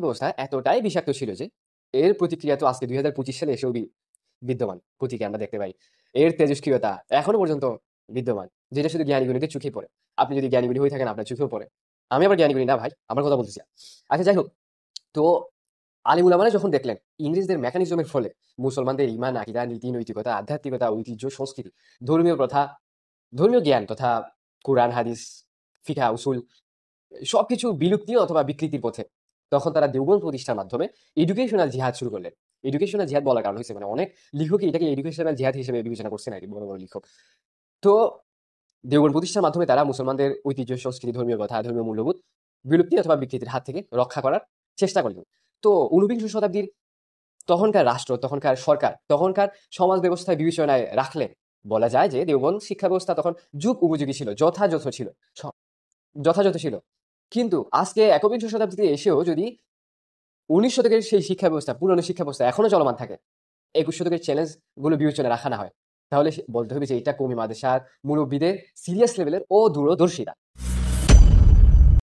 ব্যবস্থা এতটাই বিষাক্ত ছিল যে এর প্রতিক্রিয়া তো আজকে 2025 সালে এসেও বিদ্যমান প্রতীকে আমরা দেখতে পাই। এর তেজস্ক্রিয়তা এখনো পর্যন্ত বিদ্যমান, যেটা শুধু জ্ঞানী-গুণীদের চোখে পড়ে। আপনি যদি জ্ঞানী-গুণী হয়ে থাকেন আপনার চোখেও পড়ে। আমি আবার জ্ঞানী-গুণী না ভাই, আমার কথা বলতেছি না। আচ্ছা যাই হোক, তো আলিম উলামারা যখন দেখলেন ইংরেজদের মেকানিজমের ফলে মুসলমানদের ঈমান, আকীদা, নীতি, নৈতিকতা, আধ্যাত্মিকতা, ঐতিহ্য, সংস্কৃতি, ধর্মীয় প্রথা, ধর্মীয় জ্ঞান তথা কুরআন, হাদিস, ফিকহ, উসুল সবকিছু বিলুপ্তি অথবা বিকৃতির পথে, তখন তারা দেওবন্দ প্রতিষ্ঠার মাধ্যমে এডুকেশনাল জিহাদ শুরু করলেন। এডুকেশনাল জিহাদ বলার কারণ হচ্ছে মানে অনেক লেখকই এটাকে এডুকেশনাল জিহাদ হিসেবে বিবেচনা করছেন আর কি, বড় বড় লেখক। তো দেওবন্দ প্রতিষ্ঠার মাধ্যমে তারা মুসলমানদের ঐতিহ্য, সংস্কৃতি, ধর্মীয় কথা, ধর্মীয় মূল্যবোধ বিলুপ্তি অথবা বিকৃতির হাত থেকে রক্ষা করার চেষ্টা করলেন। তো ঊনবিংশ শতাব্দীর তখনকার রাষ্ট্র, তখনকার সরকার, তখনকার সমাজ ব্যবস্থায় বিবেচনায় রাখলে বলা যায় যে দেওবন্দ শিক্ষা ব্যবস্থা তখন যুগ উপযোগী ছিল, যথাযথ ছিল, যথাযথ ছিল। কিন্তু আজকে একবিংশ শতাব্দীতে এসেও যদি 19 শতকের সেই শিক্ষা ব্যবস্থা, পুরনো শিক্ষা ব্যবস্থা এখনো চলমান থাকে, 21 শতকের চ্যালেঞ্জ গুলো বিবেচনায় রাখা না হয়, তাহলে বলতে হবে যে এটা কওমি মাদ্রাসার মুরব্বীদের সিরিয়াস লেভেলের অদূরদর্শিতা।